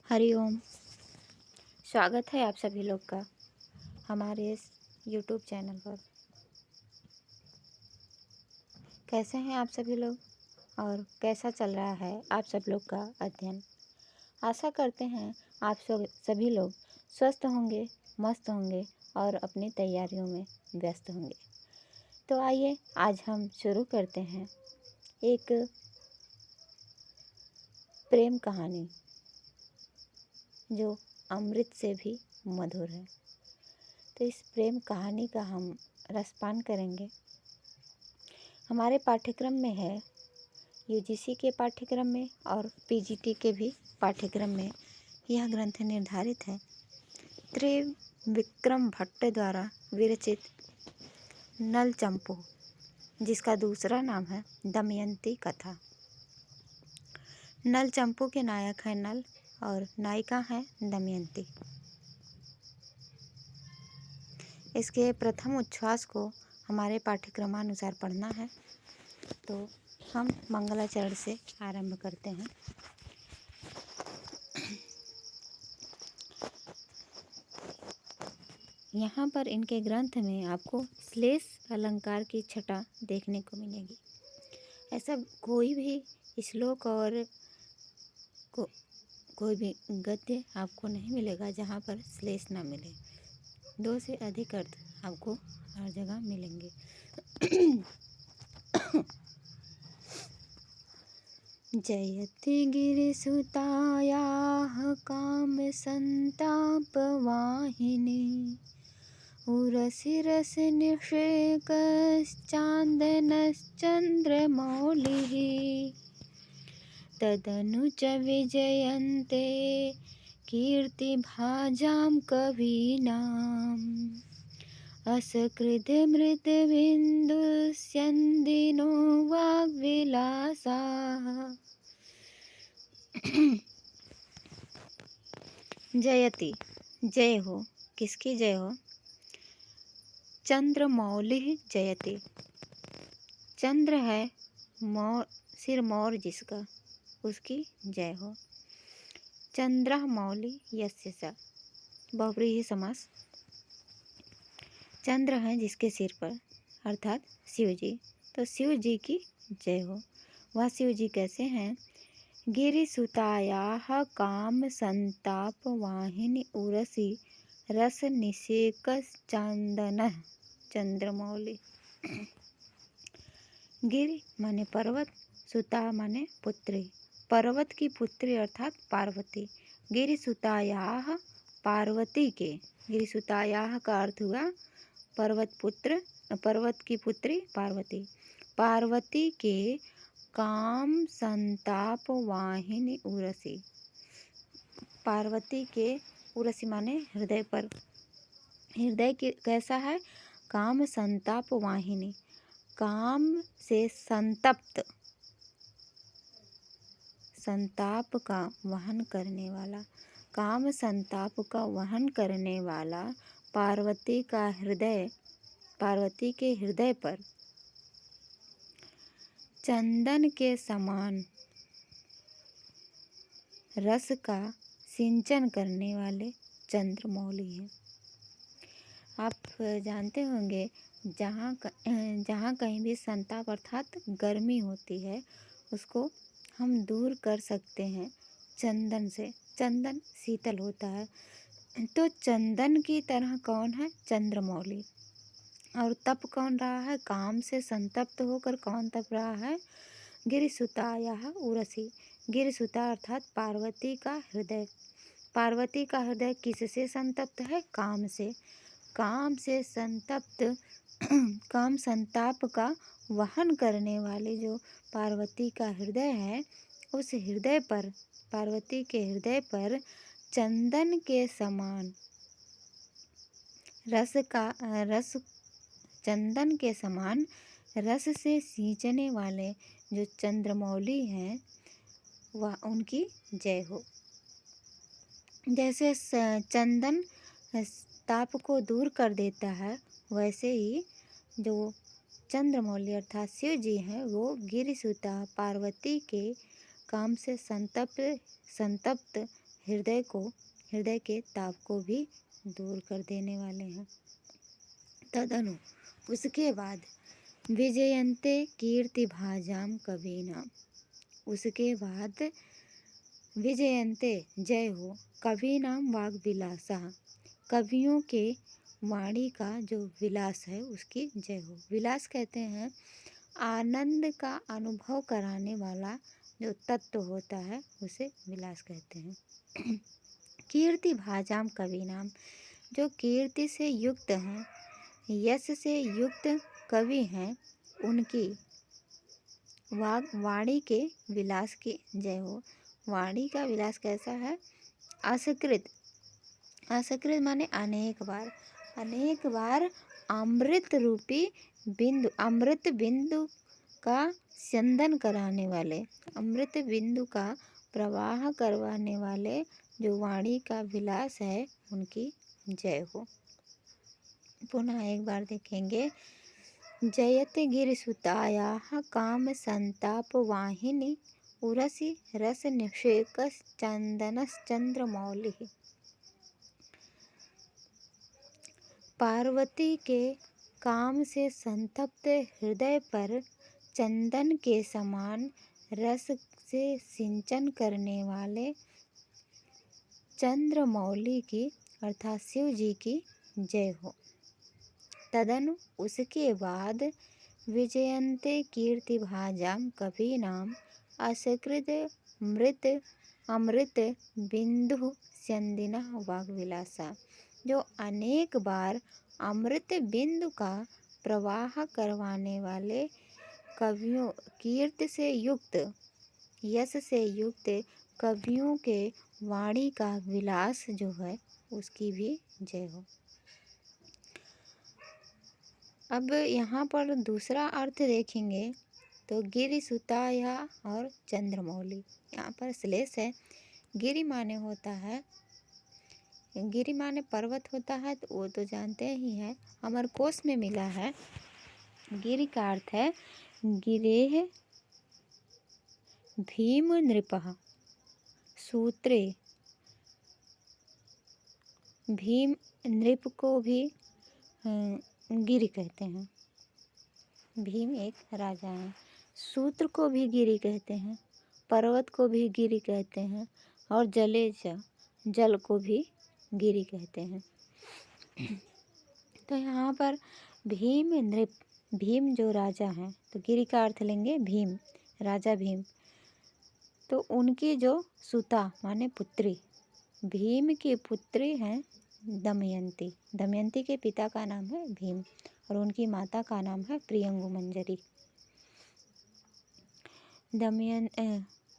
हरिओम। स्वागत है आप सभी लोग का हमारे इस यूट्यूब चैनल पर। कैसे हैं आप सभी लोग और कैसा चल रहा है आप सब लोग का अध्ययन। आशा करते हैं आप सभी लोग स्वस्थ होंगे, मस्त होंगे और अपनी तैयारियों में व्यस्त होंगे। तो आइए आज हम शुरू करते हैं एक प्रेम कहानी जो अमृत से भी मधुर है। तो इस प्रेम कहानी का हम रसपान करेंगे। हमारे पाठ्यक्रम में है, यूजीसी के पाठ्यक्रम में और पीजीटी के भी पाठ्यक्रम में यह ग्रंथ निर्धारित है। त्रिविक्रम भट्ट द्वारा विरचित नल चंपू, जिसका दूसरा नाम है दमयंती कथा। नल चंपू के नायक हैं नल और नायिका हैं दमयंती। इसके प्रथम उच्छ्वास को हमारे पाठ्यक्रमानुसार पढ़ना है, तो हम मंगलाचरण से आरंभ करते हैं। यहाँ पर इनके ग्रंथ में आपको श्लेष अलंकार की छटा देखने को मिलेगी। ऐसा कोई भी श्लोक और कोई भी गद्य आपको नहीं मिलेगा जहाँ पर श्लेष ना मिले। 2 से अधिक अर्थ आपको हर जगह मिलेंगे। जयति गिरिसुतायाः कामसन्तापवाहिनी उरसि रसनिषेकश्चान्दनश्चन्द्रमौलिः तदनु च विजयन्ते कीर्तिभाजां कवीनाम् असकृद्मृतबिन्दुस्यन्दिनो वाग्विलासाः। जयति, जय हो। किसकी जय हो? चंद्रमौलिः जयति। चंद्र है सिर मोर जिसका, उसकी जय हो। चंद्रः मौलि यस्य स, बहुव्रीहि समास। चंद्र है जिसके सिर पर, अर्थात शिव जी, तो शिव जी की जय हो। वह शिव जी कैसे हैं? गिरिसुतायाः काम संताप वाहिनी उरसी रस निषेकश्चान्दनः चंद्रमौलि। गिरि माने पर्वत, सुता माने पुत्री, पर्वत की पुत्री अर्थात पार्वती। गिरिसुतायाः पार्वती के, गिरिसुतायाः का अर्थ हुआ पर्वत की पुत्री पार्वती। पार्वती के काम संताप वाहिनी उरसी, पार्वती के उरसी माने हृदय पर, हृदय कैसा है? काम संताप वाहिनी, काम से संतप्त, संताप का वहन करने वाला, काम संताप का वहन करने वाला पार्वती का हृदय, पार्वती के हृदय पर चंदन के समान रस का सिंचन करने वाले चंद्रमौली हैं। आप जानते होंगे जहाँ कहीं भी संताप अर्थात गर्मी होती है, उसको हम दूर कर सकते हैं चंदन से। चंदन शीतल होता है, तो चंदन की तरह कौन है? चंद्रमौली। और तप कौन रहा है? काम से संतप्त होकर कौन तप रहा है? गिरिसुतायाः उरसी। गिरिसुता अर्थात पार्वती का हृदय। पार्वती का हृदय किससे संतप्त है? काम से। काम से संतप्त काम संताप का वहन करने वाले जो पार्वती का हृदय है, उस हृदय पर, पार्वती के हृदय पर चंदन के समान चंदन के समान रस से सींचने वाले जो चंद्रमौली हैं, वह उनकी जय हो। जैसे चंदन ताप को दूर कर देता है, वैसे ही जो चंद्रमौली अर्थात शिव जी हैं, वो गिरिसुता पार्वती के काम से संतप्त हृदय के ताप को भी दूर कर देने वाले हैं। तदनु उसके बाद विजयन्ते कीर्ति भाजाम कवीनाम, उसके बाद विजयन्ते जय हो कवीनाम वाग विलासा, कवियों के वाणी का जो विलास है उसकी जय हो। विलास कहते हैं आनंद का अनुभव कराने वाला जो तत्व होता है उसे विलास कहते हैं। कीर्ति भाजाम कवीनाम, जो कीर्ति से युक्त हैं, यश से युक्त कवि हैं, उनकी वाणी के विलास की जय हो। वाणी का विलास कैसा है? असकृत, असकृत माने अनेक बार अमृत रूपी बिंदु, अमृत बिंदु का स्यंदन कराने वाले, अमृत बिंदु का प्रवाह करवाने वाले जो वाणी का विलास है उनकी जय हो। पुनः एक बार देखेंगे। जयते गिरिसुतायाः काम संताप वाहिनी, उरसी रस निषेक चंद्रमौलि। पार्वती के काम से संतप्त हृदय पर चंदन के समान रस से सिंचन करने वाले चंद्रमौली की अर्थात शिव जी की जय हो। तदनु उसके बाद विजयन्ते कीर्ति भाजाम कवीनाम असकृत अमृत बिंदु स्यंदिनः वाग्विलासा, जो अनेक बार अमृत बिंदु का प्रवाह करवाने वाले कवियों, कीर्ति से युक्त, यश से युक्त कवियों के वाणी का विलास जो है उसकी भी जय हो। अब यहाँ पर दूसरा अर्थ देखेंगे तो गिरिसुताया और चंद्रमौली, यहाँ पर श्लेष है। गिरि माने होता है, गिरि माने पर्वत होता है, तो वो तो जानते ही हैं, अमरकोश में मिला है। गिरि का अर्थ है गिरेह भीम नृपः सूत्रे, भीम नृप को भी गिरि कहते हैं। भीम एक राजा है। सूत्र को भी गिरि कहते हैं, पर्वत को भी गिरि कहते हैं, और जल को भी गिरि कहते हैं। तो यहाँ पर भीम नृप, भीम जो राजा हैं, तो गिरि का अर्थ लेंगे भीम, राजा भीम। तो उनकी जो सुता माने पुत्री, भीम की पुत्री हैं दमयंती। दमयंती के पिता का नाम है भीम और उनकी माता का नाम है प्रियंगु मंजरी।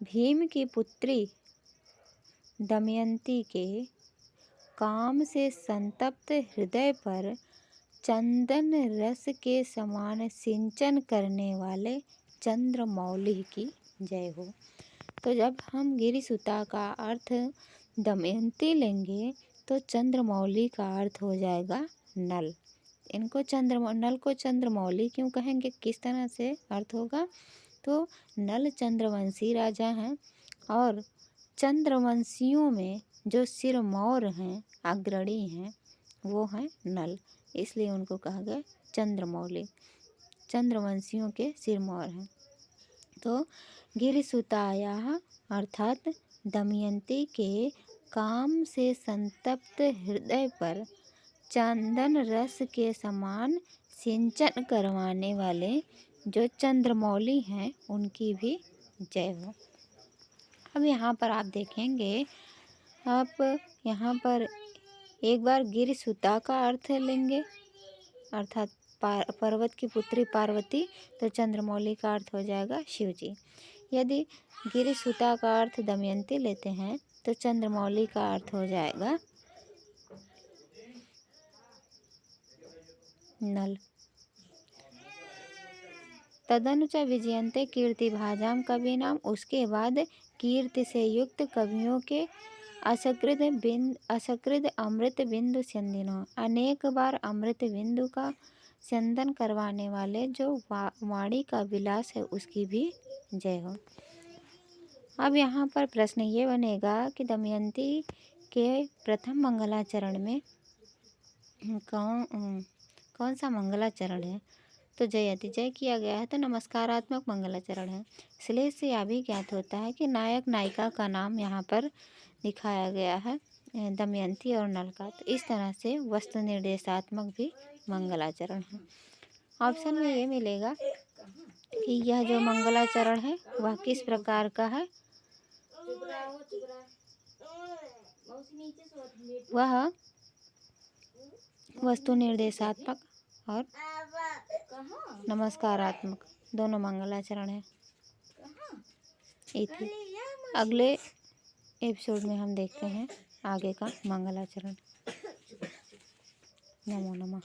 भीम की पुत्री दमयंती के काम से संतप्त हृदय पर चंदन रस के समान सिंचन करने वाले चंद्रमौली की जय हो। तो जब हम गिरिसुता का अर्थ दमयंती लेंगे तो चंद्रमौली का अर्थ हो जाएगा नल। इनको नल को चंद्रमौली क्यों कहेंगे, किस तरह से अर्थ होगा? तो नल चंद्रवंशी राजा हैं और चंद्रवंशियों में जो सिरमौर हैं, अग्रणी हैं, वो हैं नल, इसलिए उनको कहा गया चंद्रमौली, चंद्रवंशियों के सिरमौर हैं। तो गिरिसुताया अर्थात दमयंती के काम से संतप्त हृदय पर चंदन रस के समान सिंचन करवाने वाले जो चंद्रमौली हैं उनकी भी जय हो। अब यहाँ पर आप देखेंगे, आप यहाँ पर एक बार गिरिसुता का अर्थ लेंगे अर्थात पर्वत की पुत्री पार्वती, तो चंद्रमौली का अर्थ हो जाएगा शिव जी। यदि गिरिसुता का अर्थ दमयंती लेते हैं तो चंद्रमौली का अर्थ हो जाएगा नल। तदनुच विजयन्ते कीर्ति भाजाम कवीनाम, उसके बाद कीर्ति से युक्त कवियों के असकृत अमृत बिंदु स्यंदिनो, अनेक बार अमृत बिंदु का स्यंदन करवाने वाले जो वाणी का विलास है उसकी भी जय हो। अब यहाँ पर प्रश्न ये बनेगा कि दमयंती के प्रथम मंगलाचरण में कौन सा मंगलाचरण है। तो जयति जय किया गया है तो नमस्कारात्मक मंगलाचरण है। इसलिए से यह भी ज्ञात होता है कि नायक नायिका का नाम यहाँ पर दिखाया गया है, दमयंती और नल का। तो इस तरह से वस्तु निर्देशात्मक भी मंगलाचरण है। ऑप्शन में ये मिलेगा कि यह जो मंगलाचरण है वह किस प्रकार का है। वह वस्तु निर्देशात्मक और नमस्कारात्मक दोनों मंगलाचरण है। अगले एपिसोड में हम देखते हैं आगे का मंगलाचरण। नमो नमः।